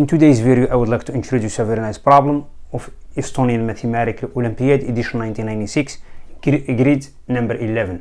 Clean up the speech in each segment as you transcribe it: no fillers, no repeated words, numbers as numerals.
In today's video, I would like to introduce a very nice problem of Estonian Mathematical Olympiad edition 1996, grade number 11.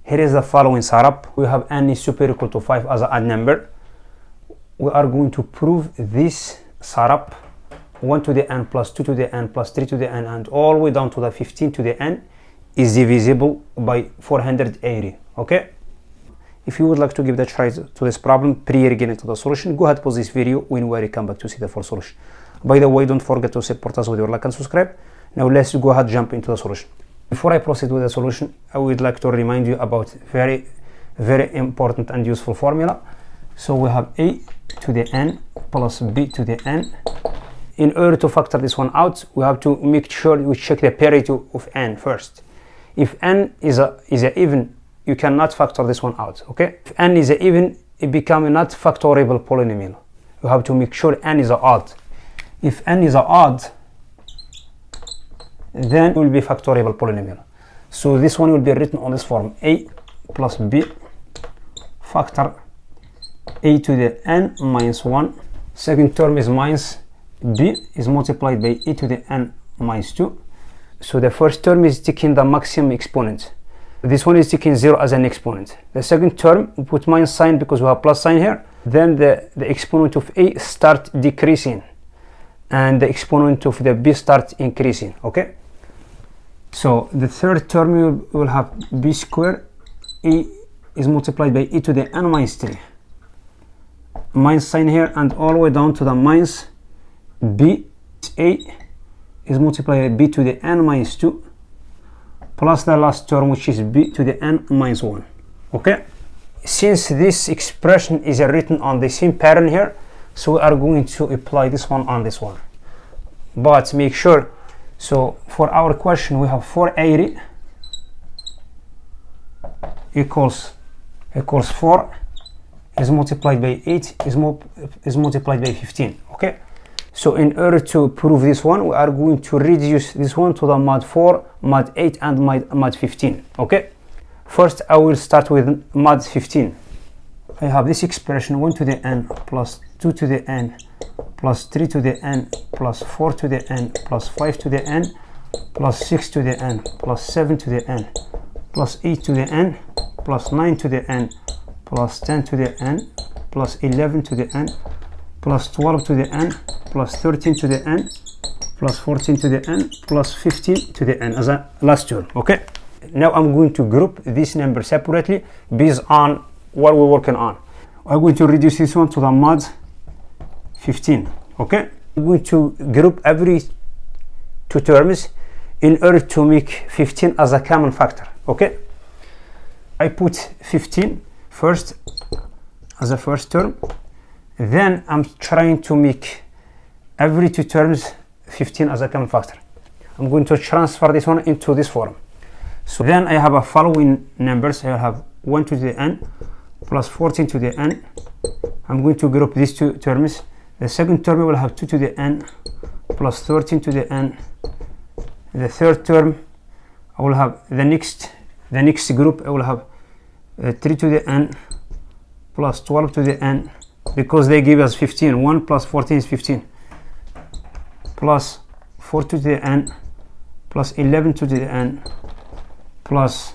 Here is the following setup. We have n is super equal to 5 as an odd number. We are going to prove this setup 1 to the n plus 2 to the n plus 3 to the n and all the way down to the 15 to the n is divisible by 480. Okay? If you would like to give the try to this problem prior getting to the solution, go ahead, pause this video when we come back to see the full solution. By the way, don't forget to support us with your like and subscribe. Now let's go ahead, jump into the solution. Before I proceed with the solution, I would like to remind you about very important and useful formula. So we have a to the n plus b to the n. In order to factor this one out, we have to make sure we check the parity of n first. If n is a even, you cannot factor this one out. Okay, if n is even, it becomes a not factorable polynomial. You have to make sure n is odd. If n is odd, then it will be factorable polynomial. So this one will be written on this form: a plus b factor a to the n minus 1. Second term is minus b is multiplied by a to the n minus 2. So the first term is taking the maximum exponent. This one is taking 0 as an exponent. The second term, we put minus sign because we have plus sign here. Then the exponent of a start decreasing and the exponent of the b start increasing. Okay, so the third term will have b squared. A is multiplied by e to the n minus 3. Minus sign here and all the way down to the minus b. A is multiplied by b to the n minus 2 plus the last term, which is b to the n minus 1. Okay, since this expression is written on the same pattern here, so we are going to apply this one on this one, but make sure. So for our question, we have 480 equals 4 is multiplied by 8 is multiplied by 15. Okay, so in order to prove this one, we are going to reduce this one to the mod 4, mod 8 and mod 15. Okay, first I will start with mod 15. I have this expression 1 to the n plus 2 to the n plus 3 to the n plus 4 to the n plus 5 to the n plus 6 to the n plus 7 to the n plus 8 to the n plus 9 to the n plus 10 to the n plus 11 to the n plus 12 to the n plus 13 to the n plus 14 to the n plus 15 to the n as a last term. Okay, now I'm going to group this number separately based on what we're working on. I'm going to reduce this one to the mod 15. Okay, I'm going to group every two terms in order to make 15 as a common factor. Okay, I put 15 first as a first term, then I'm trying to make every two terms 15 as a common factor. I'm going to transfer this one into this form. So then I have a following numbers. I have 1 to the n plus 14 to the n. I'm going to group these two terms. The second term will have 2 to the n plus 13 to the n. The third term, I will have the next group. I will have 3 to the n plus 12 to the n, because they give us 15. 1 plus 14 is 15, plus 4 to the n plus 11 to the n plus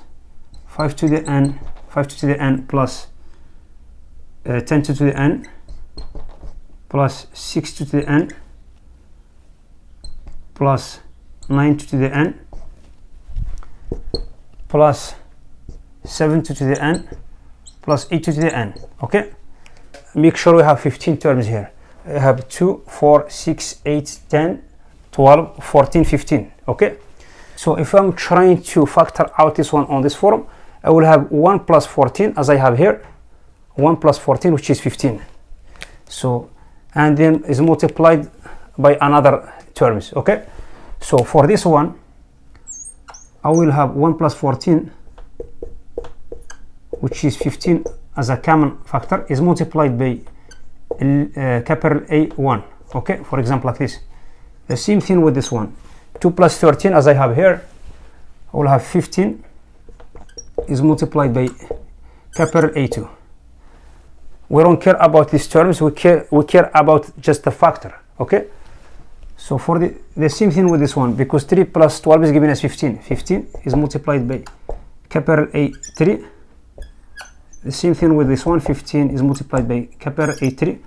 5 to the n plus 10 to the n plus 6 to the n plus 9 to the n plus 7 to the n plus 8 to the n. Okay, make sure we have 15 terms here. I have 2, 4, 6, 8, 10, 12, 14, 15. Okay, so if I'm trying to factor out this one on this form, I will have 1 plus 14 as I have here, 1 plus 14, which is 15. So, and then is multiplied by another terms. Okay, so for this one, I will have 1 plus 14, which is 15 as a common factor, is multiplied by capital A1. Okay, for example, like this. The same thing with this one. 2 plus 13 as I have here, I will have 15 is multiplied by capital A2. we don't care about these terms, we care about just the factor. Okay, so for the same thing with this one, because 3 plus 12 is giving us 15. 15 is multiplied by capital A 3. The same thing with this one, 15 is multiplied by capital A 3.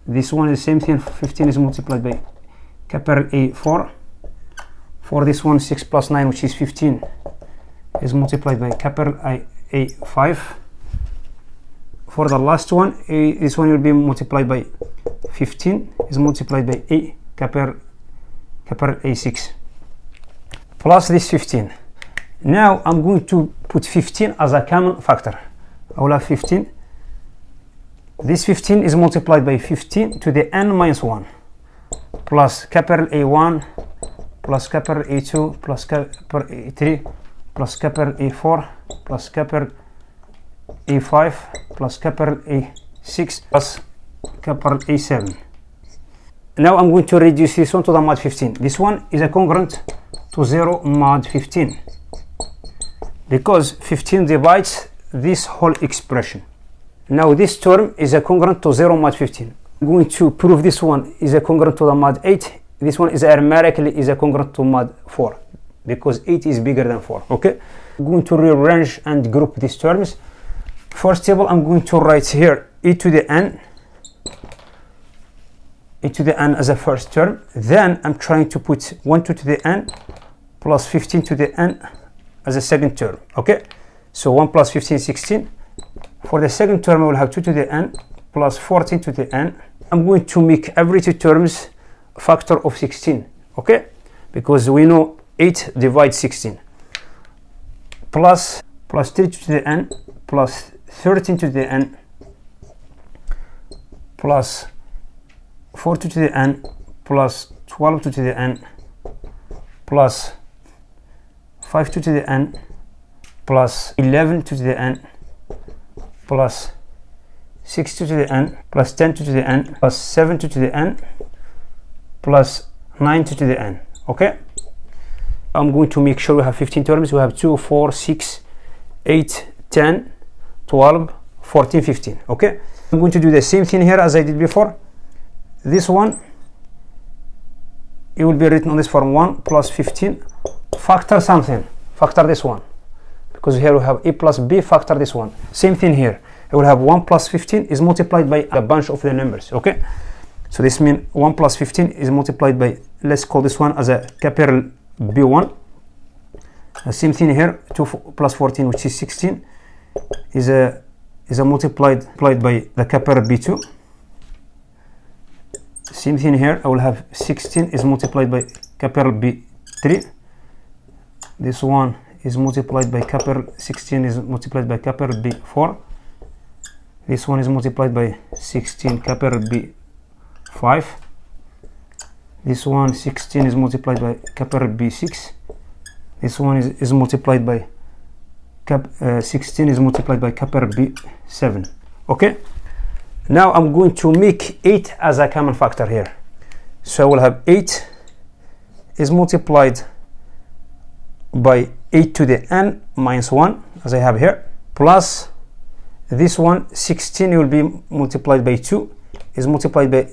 This one is the same thing, 15 is multiplied by capital A 4. For this one, 6 plus 9, which is 15, is multiplied by capital A 5. For the last one, this one will be multiplied by 15, is multiplied by A capital A 6, plus this 15. Now I'm going to put 15 as a common factor. I will have 15. This 15 is multiplied by 15 to the n minus 1, plus capital A1, plus capital A2, plus capital A3, plus capital A4, plus capital A5, plus capital A6, plus capital A7. Now I'm going to reduce this one to the mod 15. This one is a congruent to 0 mod 15, because 15 divides this whole expression. Now this term is a congruent to 0 mod 15. I'm going to prove this one is a congruent to the mod 8. This one is arithmetically is a congruent to mod 4, because 8 is bigger than 4. Okay, I'm going to rearrange and group these terms. First table, I'm going to write here e to the n as a first term. Then I'm trying to put 1 to the n plus 15 to the n as a second term. Okay, so 1 plus 15 is 16. For the second term, I will have 2 to the n plus 14 to the n. I'm going to make every two terms a factor of 16. Okay, because we know 8 divides 16. Plus 3 to the n plus 13 to the n plus 4 to the n plus 12 to the n plus 5 to the n plus 11 to the n plus 6 to the n plus 10 to the n plus 7 to the n plus 9 to the n. Okay, I'm going to make sure we have 15 terms. We have 2, 4, 6, 8, 10, 12, 14, 15. Okay, I'm going to do the same thing here as I did before. This one, it will be written on this form: 1 plus 15 factor something, factor this one, because here we have a plus b factor this one. Same thing here, I will have 1 plus 15 is multiplied by a bunch of the numbers. Okay, so this means 1 plus 15 is multiplied by, let's call this one as a capital B1. The same thing here, 2 plus 14, which is 16, is a multiplied by the capital B2. Same thing here, I will have 16 is multiplied by capital B3. This one is multiplied by capital 16 is multiplied by capital B4. This one is multiplied by 16 capital B5. This one 16 is multiplied by capital B6. This one is multiplied by 16 is multiplied by capital B7. Okay, now I'm going to make 8 as a common factor here. So I will have 8 is multiplied by 8 to the n minus 1, as I have here, plus this one 16 will be multiplied by 2 is multiplied by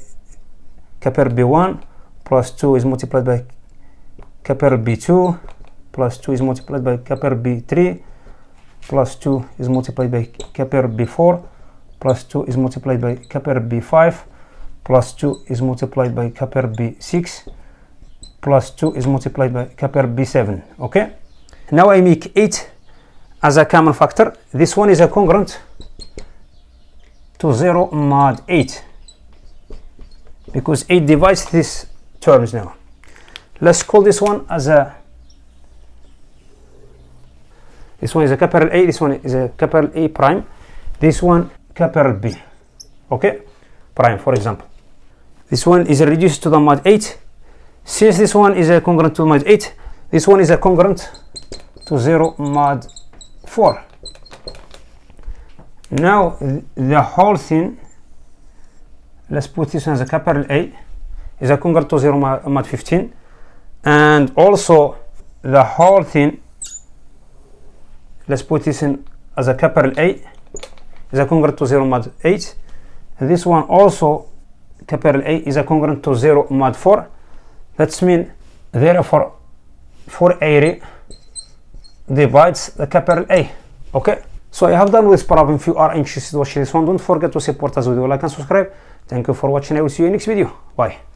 capital B1, plus 2 is multiplied by capital B2, plus 2 is multiplied by capital B3, plus 2 is multiplied by capital B4, plus 2 is multiplied by capital B5, plus 2 is multiplied by capital B6, plus 2 is multiplied by capital B7. Okay, now I make 8 as a common factor. This one is a congruent to 0 mod 8, because 8 divides these terms. Now let's call this one as a, this one is a capital A, this one is a capital A prime, this one capital B. Okay, prime, for example. This one is reduced to the mod 8. Since this one is a congruent to mod 8, this one is a congruent to 0 mod 4. Now the whole thing, let's put this one as a capital A, is a congruent to 0 mod 15, and also the whole thing, let's put this in as a capital A, is a congruent to 0 mod 8. And this one also, capital A, is a congruent to 0 mod 4. That's mean, therefore, 480 divides the capital A. Okay, so I have done with this problem. If you are interested to watch this one, don't forget to support us with a like and subscribe. Thank you for watching. I will see you in next video. Bye.